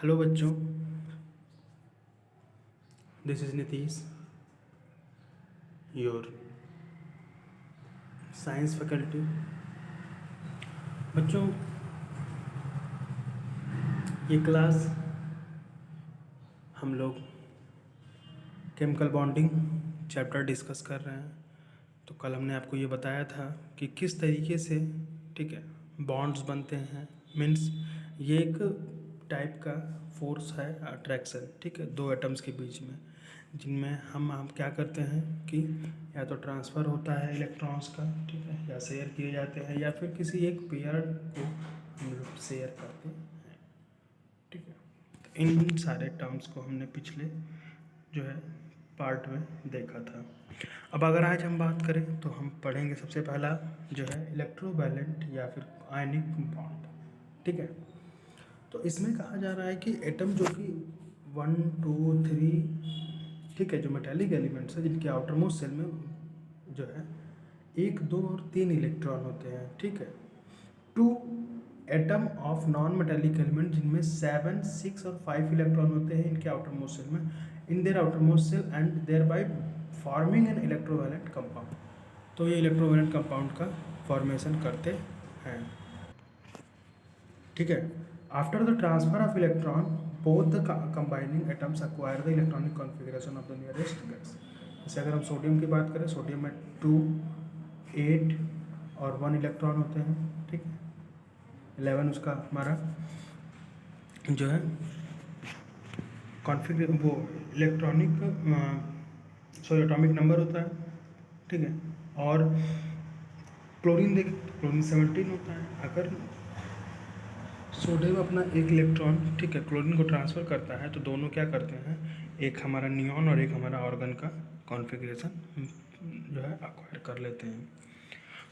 Hello बच्चों, this is Nitish, your science faculty. बच्चों, ये क्लास हम लोग केमिकल बॉन्डिंग चैप्टर डिस्कस कर रहे हैं। तो कल हमने आपको ये बताया था कि किस तरीके से, ठीक है, बॉन्ड्स बनते हैं। मीन्स ये एक टाइप का फोर्स है अट्रैक्शन, ठीक है, दो एटम्स के बीच में, जिनमें हम क्या करते हैं कि या तो ट्रांसफ़र होता है इलेक्ट्रॉन्स का, ठीक है, या शेयर किए जाते हैं, या फिर किसी एक पेयर को हम लोग शेयर करते हैं, ठीक है। तो इन सारे टर्म्स को हमने पिछले जो है पार्ट में देखा था। अब अगर आज हम बात करें तो हम पढ़ेंगे सबसे पहला जो है इलेक्ट्रोवैलेंट या फिर आयनिक बॉन्ड, ठीक है। तो इसमें कहा जा रहा है कि एटम जो कि 1 2 3, ठीक है, जो मेटालिक एलिमेंट्स हैं जिनके आउटर मोस्ट सेल में जो है 1 2 और 3 इलेक्ट्रॉन होते हैं, ठीक है। 2 atom of non metallic element जिनमें 7 6 और 5 इलेक्ट्रॉन होते हैं इनके आउटर मोस्ट सेल में, in their outer most shell and their by forming an electrovalent compound. तो ये इलेक्ट्रोवैलेंट कंपाउंड का फॉर्मेशन करते हैं, ठीक है। After the transfer of electron both the combining atoms acquire the electronic configuration of the nearest gas. जैसे अगर हम सोडियम की बात करें, सोडियम में 2 8 और 1 इलेक्ट्रॉन होते हैं, ठीक है। 11 उसका हमारा जो है कॉन्फ़िगर वो इलेक्ट्रॉनिक एटॉमिक नंबर होता है, ठीक है। और क्लोरीन देखें तो क्लोरीन 17 होता है। अगर सोडियम अपना एक इलेक्ट्रॉन, ठीक है, क्लोरीन को ट्रांसफ़र करता है तो दोनों क्या करते हैं, एक हमारा नियॉन और एक हमारा ऑर्गन का कॉन्फ़िगरेशन जो है एक्वायर कर लेते हैं।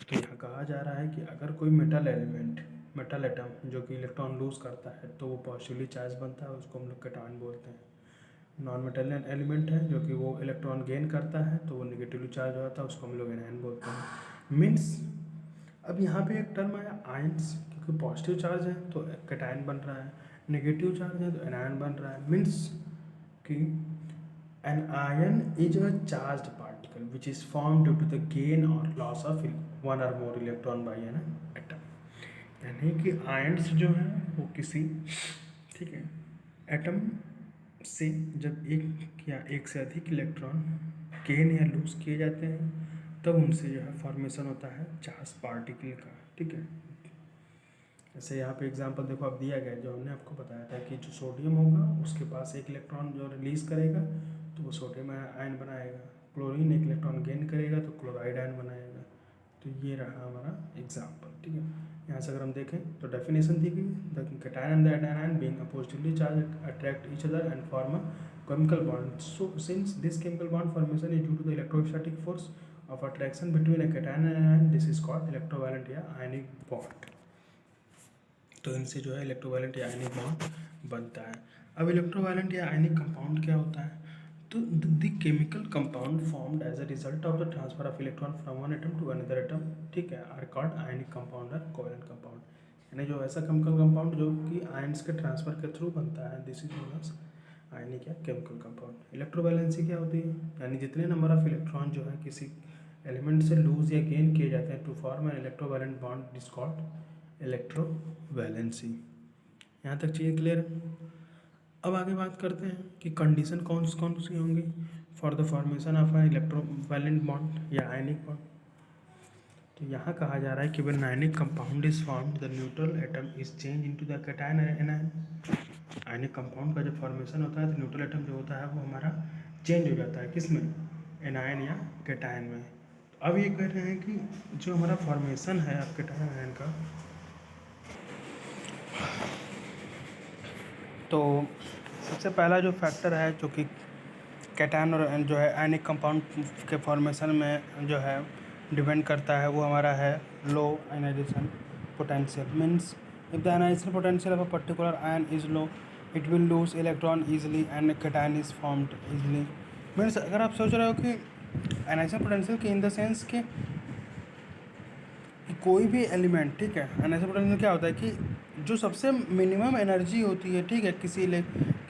तो यहाँ कहा जा रहा है कि अगर कोई मेटल एटम जो कि इलेक्ट्रॉन लूज़ करता है तो वो पॉजिटिवली चार्ज बनता है, उसको हम लोग कैटायन बोलते हैं। नॉन मेटल एलिमेंट है जो कि वो इलेक्ट्रॉन गेन करता है तो वो नेगेटिवली चार्ज हो जाता है, उसको हम लोग एनायन बोलते हैं। मीन्स अब यहाँ पे एक टर्म आया आयंस, क्योंकि पॉजिटिव चार्ज है तो कैटायन बन रहा है, नेगेटिव चार्ज है तो एनायन बन रहा है। मीन्स कि an ion is a charged particle which is form due to the gain or loss of 1 or more electron by an atom. यानी कि आयंस जो हैं वो किसी, ठीक है, एटम से जब एक या एक से अधिक इलेक्ट्रॉन गेन या लूज किए जाते हैं तब उनसे जो है फॉर्मेशन होता है चार्ज पार्टिकल का, ठीक है। जैसे यहाँ पे एग्जांपल देखो अब दिया गया है, जो हमने आपको बताया था कि जो सोडियम होगा उसके पास एक इलेक्ट्रॉन जो रिलीज़ करेगा तो वो सोडियम आयन बनाएगा, क्लोरीन एक इलेक्ट्रॉन गेन करेगा तो क्लोराइड आयन बनाएगा। तो ये रहा हमारा एग्जाम्पल, ठीक है। यहाँ से अगर हम देखें तो डेफिनेशन दी गई, the cation and the anion being positively charge attract each other and form a chemical bond. So since this chemical bond formation is due to the electrostatic force of attraction between a cation and anion, this is called electrovalent या ionic bond. तो इनसे जो है electrovalent या ionic bond बनता है। अब electrovalent या आयनिक कंपाउंड क्या होता है, तो the chemical compound formed as a result of the transfer of electron from one atom to another atom, ठीक है, आर कॉल्ड आयनिक कंपाउंड और कोवैलेंट कंपाउंड। यानी जो ऐसा केमिकल कंपाउंड जो कि आयंस के ट्रांसफर के थ्रू बनता है, this is known as ionic या केमिकल कंपाउंड। इलेक्ट्रोवैलेंसी क्या होती है, यानी जितने नंबर ऑफ इलेक्ट्रॉन जो है किसी एलिमेंट से लूज या गेन किए जाते हैं to form an electrovalent bond is called electrovalency. यहाँ तक चीज़ें क्लियर है। अब आगे बात करते हैं कि कंडीशन कौन सी होंगी for the formation of an electrovalent bond या आयनिक बॉन्ड। तो यहाँ कहा जा रहा है कि when ionic compound is formed the neutral atom is change into the cation anion. Ionic compound का जब फॉर्मेशन होता है तो न्यूट्रल एटम जो होता है वो हमारा चेंज हो जाता है, किस में, एनायन या कैटायन में। तो अब ये कह रहे हैं कि जो हमारा फॉर्मेशन है अब कैटायन एनायन का, तो सबसे पहला जो फैक्टर है जो कि कैटायन और जो है आयनिक कंपाउंड के फॉर्मेशन में जो है डिपेंड करता है वो हमारा है low ionization potential. Means if the ionization potential of a particular ion is low it will lose electron easily and cation is formed easily. Means अगर आप सोच रहे हो कि आयनाइजेशन पोटेंशियल के इन द सेंस कि कोई भी एलिमेंट, ठीक है, आयनाइजेशन पोटेंशियल क्या होता है कि जो सबसे मिनिमम एनर्जी होती है, ठीक है,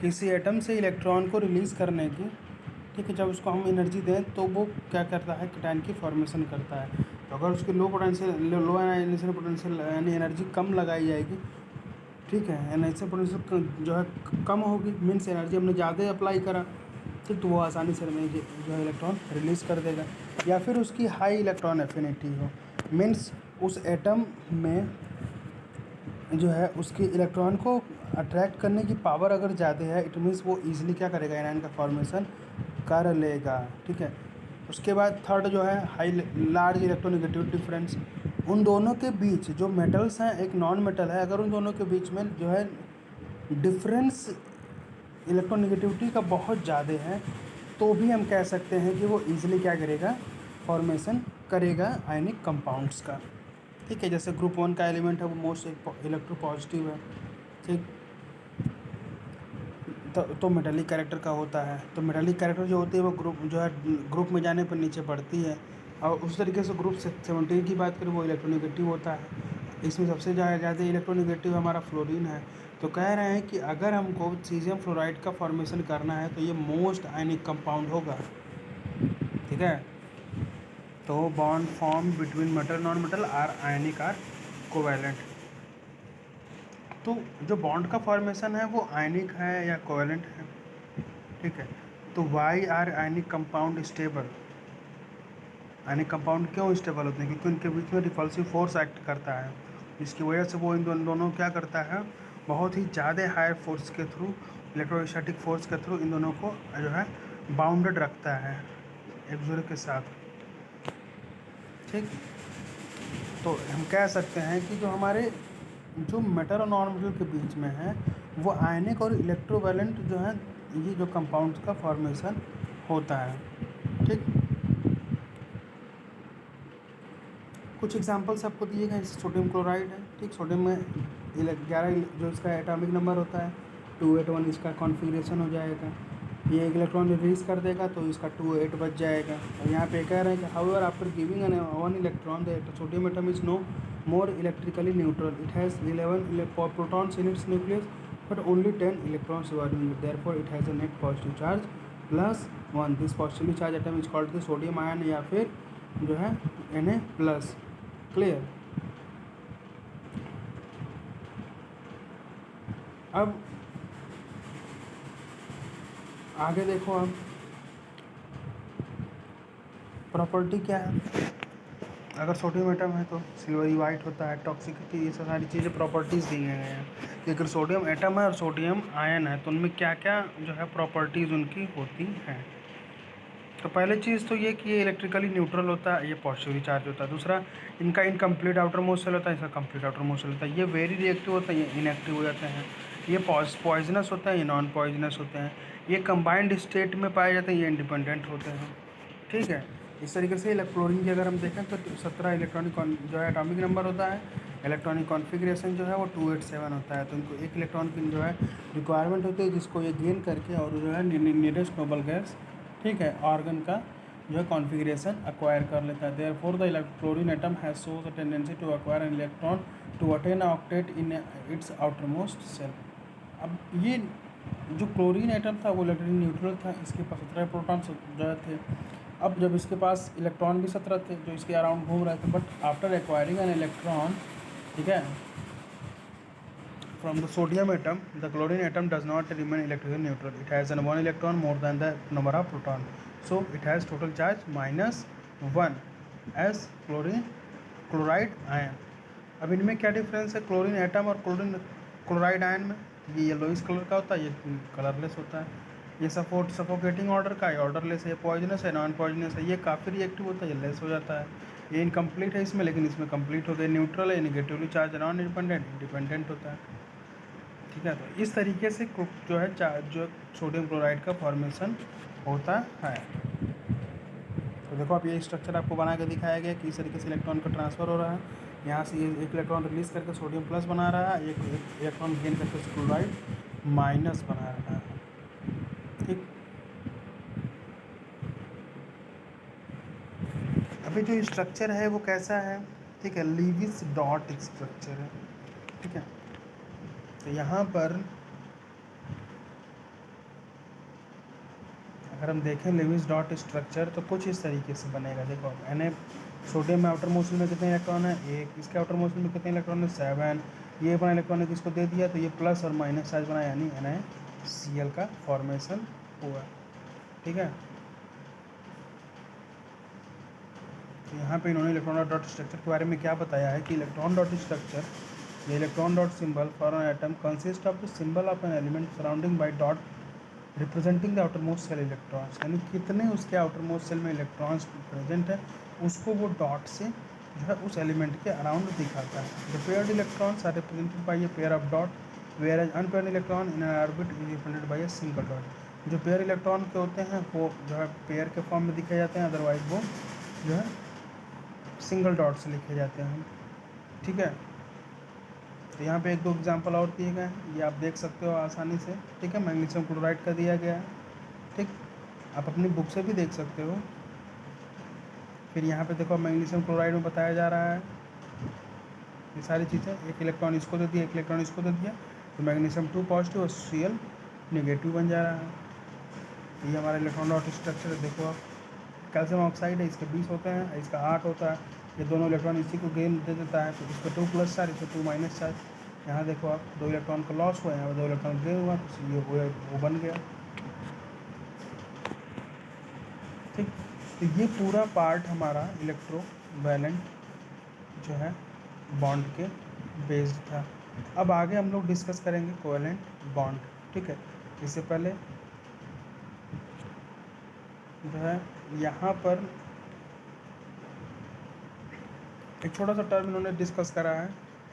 किसी एटम से इलेक्ट्रॉन को रिलीज़ करने की, ठीक है, जब उसको हम एनर्जी दें तो वो क्या करता है, केटायन की फॉर्मेशन करता है। तो अगर उसकी लो आयनियन पोटेंशियल यानी एनर्जी कम लगाई जाएगी, ठीक है, आयनियन पोटेंशियल जो है कम होगी, मीन्स एनर्जी हमने ज़्यादा अप्लाई करा, ठीक, तो वो आसानी से जो है इलेक्ट्रॉन रिलीज़ कर देगा। या फिर उसकी हाई इलेक्ट्रॉन एफिनिटी हो, मीन्स उस एटम में जो है उसके इलेक्ट्रॉन को अट्रैक्ट करने की पावर अगर ज़्यादा है, इट मीन्स वो ईजिली क्या करेगा, एनायन का फॉर्मेशन कर लेगा, ठीक है। उसके बाद थर्ड जो है हाई लार्ज इलेक्ट्रोनेगेटिव डिफरेंस। उन दोनों के बीच जो मेटल्स हैं, एक नॉन मेटल है, अगर उन दोनों के बीच में जो है डिफरेंस इलेक्ट्रोनेगेटिविटी का बहुत ज़्यादा है, तो भी हम कह सकते हैं कि वो ईजिली क्या करेगा, फॉर्मेशन करेगा आयनिक कंपाउंड्स का, ठीक है। जैसे ग्रुप 1 का एलिमेंट है वो मोस्ट इलेक्ट्रो पॉजिटिव है, ठीक, तो मेटालिक कैरेक्टर का होता है। तो मेटालिक कैरेक्टर जो होती है वो ग्रुप में जाने पर नीचे बढ़ती है। और उस तरीके से ग्रुप 17 की बात करें, वो इलेक्ट्रोनेगेटिव होता है। इसमें सबसे ज़्यादा इलेक्ट्रोनेगेटिव हमारा फ्लोरीन है। तो कह रहे हैं कि अगर हमको सीजियम फ्लोराइड का फॉर्मेशन करना है तो ये मोस्ट आयनिक कंपाउंड होगा, ठीक है। तो bond form between metal non metal are ionic are covalent. तो जो बॉन्ड का फॉर्मेशन है वो आयनिक है या कोवैलेंट है, ठीक है। तो why are ionic compound stable. Ionic compound क्यों स्टेबल होते हैं, क्योंकि उनके बीच में रिपल्सिव फोर्स एक्ट करता है, जिसकी वजह से वो इन दोनों क्या करता है, बहुत ही ज़्यादा हायर फोर्स के थ्रू, इलेक्ट्रोस्टैटिक फोर्स के थ्रू इन दोनों को जो है बाउंडेड रखता है एक दूसरे के साथ, ठीक। तो हम कह सकते हैं कि जो हमारे जो मेटल और नॉन मेटल के बीच में है वो आयनिक और इलेक्ट्रोवैलेंट जो है ये जो कंपाउंड्स का फॉर्मेशन होता है, ठीक। कुछ एग्जांपल्स आपको दिए गए, जैसे सोडियम क्लोराइड है, ठीक। सोडियम में 11 जो इसका एटॉमिक नंबर होता है 281 इसका कॉन्फ़िगरेशन हो जाएगा। ये एक इलेक्ट्रॉन रिलीज कर देगा तो इसका 28 बच जाएगा। और यहाँ पे कह रहे हैं कि however after giving an 1 electron the sodium atom is no more electrically neutral. It has 11 protons in its nucleus, but only 10 electrons surviving it. Therefore, it has a net positive charge +1. This positively charged atom is called the sodium ion या फिर जो है Na+. Clear. अब आगे देखो, अब property क्या है। अगर सोडियम एटम है तो सिल्वरी वाइट होता है, टॉक्सिसिटी, ये सारी चीज़ें प्रॉपर्टीज़ दी गई हैं कि अगर सोडियम एटम है और सोडियम आयन है तो उनमें क्या क्या जो है प्रॉपर्टीज़ उनकी होती हैं। तो पहले चीज़ तो ये कि ये इलेक्ट्रिकली न्यूट्रल होता है, ये पॉजिटिवली चार्ज होता है। दूसरा, इनका इनकम्प्लीट आउटर मोस्ट सेल होता है, इसका कंप्लीट आउटर मोस्ट सेल होता है। ये वेरी रिएक्टिव होता है, ये इनएक्टिव हो जाते हैं। ये पॉइजनस होते हैं, ये नॉन पॉइजनस होते हैं। ये कंबाइंड स्टेट में पाए जाते हैं, ये इंडिपेंडेंट होते हैं, ठीक है। इस तरीके से क्लोरीन की अगर हम देखें तो 17 इलेक्ट्रॉनिक जो है एटॉमिक नंबर होता है, इलेक्ट्रॉनिक कॉन्फ़िगरेशन जो है वो 287 होता है। तो इनको एक इलेक्ट्रॉन की जो है रिक्वायरमेंट होती है, जिसको ये गेन करके और जो है नियरेस्ट नोबल गैस, ठीक है, ऑर्गन का जो है कॉन्फ़िगरेशन एक्वायर कर लेता है। Therefore the chlorine atom has shows a tendency to acquire an electron to attain a octet in its outer most shell. अब ये जो क्लोरीन एटम था वो इलेक्ट्रिकली न्यूट्रल था, इसके पास 17 प्रोटॉन्स जो है थे। अब जब इसके पास इलेक्ट्रॉन भी 17 थे जो इसके अराउंड घूम रहे थे, but after acquiring an electron, ठीक है, from the sodium atom, the chlorine atom does not remain electrically neutral. It has one electron more than the number of proton, so it has total charge -1 as chloride ion. अब इनमें क्या difference है chlorine atom और chloride ion में। ये yellowish colour का होता है, ये कलरलेस होता है। ये सफोकेटिंग ऑर्डर का है, ऑर्डरलेस है। ये पॉइजनस है, नॉन पॉइजनस है। ये काफ़ी रिएक्टिव होता है, ये लेस हो जाता है। ये इनकम्प्लीट है इसमें, लेकिन इसमें कंप्लीट हो गया। न्यूट्रल है, नेगेटिवली चार्ज, नॉन इंडिपेंडेंट होता है, ठीक है। तो इस तरीके से जो है जो सोडियम क्लोराइड का फॉर्मेशन होता है। तो देखो, अब ये स्ट्रक्चर आपको बना के दिखाया गया कि इस तरीके से इलेक्ट्रॉन का ट्रांसफ़र हो रहा है। यहाँ से ये एक इलेक्ट्रॉन रिलीज़ करके सोडियम प्लस बना रहा है, एक इलेक्ट्रॉन गेन करके क्लोराइड माइनस बना रहा है, ठीक। अभी जो स्ट्रक्चर है वो कैसा है, ठीक है, लीविस डॉट स्ट्रक्चर है, ठीक है। तो यहाँ पर अगर हम देखें लेविस डॉट स्ट्रक्चर तो कुछ इस तरीके से बनेगा। देखो Na सोडियम में आउटर मोशन में कितने इलेक्ट्रॉन है, एक। इसके आउटर मोशन में कितने इलेक्ट्रॉन है, 7। ये अपना इलेक्ट्रॉन किसको दे दिया, तो ये प्लस और माइनस चार्ज बना, यानी NaCl का फॉर्मेशन हुआ। ठीक है, तो यहाँ पे इन्होंने इलेक्ट्रॉन डॉट स्ट्रक्चर के बारे में क्या बताया है कि electron dot structure, the electron dot symbol for an atom consists of the symbol of an element surrounding by dot representing the outermost cell electrons, यानी कितने उसके outermost cell में इलेक्ट्रॉन्स प्रेजेंट है उसको वो डॉट से जो है उस एलिमेंट के अराउंड दिखाता है। The paired electrons are represented by a pair of dot, whereas unpaired electron in an orbit is represented by a single dot. जो पेयर इलेक्ट्रॉन के होते हैं वो जो है पेयर के फॉर्म में दिखे जाते हैं, अदरवाइज वो जो है सिंगल डॉट से लिखे जाते हैं। ठीक है, तो यहाँ पे एक दो एग्जांपल और दिए गए हैं, ये आप देख सकते हो आसानी से। ठीक है, मैग्नीशियम क्लोराइड का दिया गया है। ठीक, आप अपनी बुक से भी देख सकते हो। फिर यहाँ पे देखो मैग्नीशियम क्लोराइड में बताया जा रहा है ये सारी चीज़ें, एक इलेक्ट्रॉन इसको दे दिया, एक इलेक्ट्रॉन इसको दे दिया, तो मैग्नीशियम 2 पॉजिटिव और Cl नेगेटिव बन जा रहा है। ये हमारा इलेक्ट्रॉन डॉट स्ट्रक्चर है। देखो आप, कैल्शियम ऑक्साइड है, इसके 20 होते हैं, इसका 8 होता है। ये दोनों इलेक्ट्रॉन इसी को गेन दे देता है, तो इस पर 2 प्लस चार्ज, इस पर 2 माइनस चार्ज। यहाँ देखो आप, 2 इलेक्ट्रॉन का लॉस हुआ, यहाँ पर 2 इलेक्ट्रॉन गेन हुआ, तो ये वो बन गया। ठीक, तो ये पूरा पार्ट हमारा इलेक्ट्रोवैलेंट जो है बॉन्ड के बेस्ड था। अब आगे हम लोग डिस्कस करेंगे कोवेलेंट बॉन्ड। ठीक है, इससे पहले जो है यहाँ पर एक छोटा सा टर्म इन्होंने डिस्कस करा है,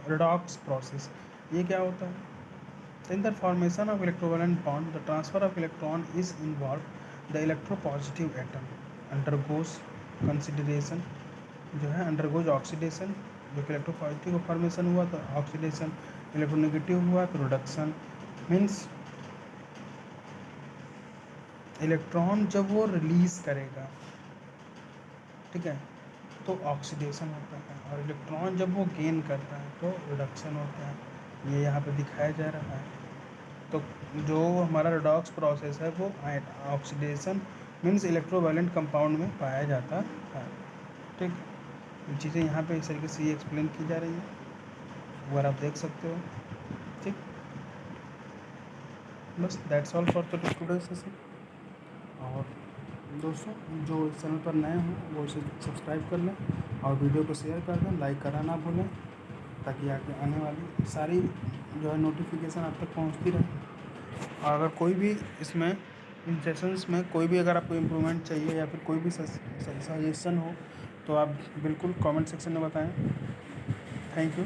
रेडॉक्स प्रोसेस। ये क्या होता है, in the formation of electrovalent bond the transfer of electron is involve, the electropositive atom undergoes consideration, जो है अंडरगोज ऑक्सीडेशन। जो कि इलेक्ट्रोपॉजिटिव का फॉर्मेशन हुआ तो ऑक्सीडेशन, इलेक्ट्रोनेगेटिव हुआ तो रिडक्शन। मीन्स इलेक्ट्रॉन जब वो रिलीज़ करेगा, ठीक है, तो ऑक्सीडेशन होता है, और इलेक्ट्रॉन जब वो गेन करता है तो रिडक्शन होता है। ये यहाँ पे दिखाया जा रहा है। तो जो हमारा रेडॉक्स प्रोसेस है वो ऑक्सीडेशन मीन्स इलेक्ट्रोवैलेंट कंपाउंड में पाया जाता है। ठीक, ये चीज़ें यहाँ पे इस तरीके से ये एक्सप्लेन की जा रही है, अगर आप देख सकते हो। ठीक, बस that's all for the today session. और दोस्तों जो इस चैनल पर नए हों वो इसे सब्सक्राइब कर लें और वीडियो को शेयर कर दें, लाइक करना ना भूलें, ताकि आगे आने वाली सारी जो है नोटिफिकेशन आप तक पहुंचती रहे। और अगर कोई भी इसमें इन सेशंस में कोई भी अगर आपको इम्प्रूवमेंट चाहिए या फिर कोई भी सजेशन हो तो आप बिल्कुल कमेंट सेक्शन में बताएं। Thank you.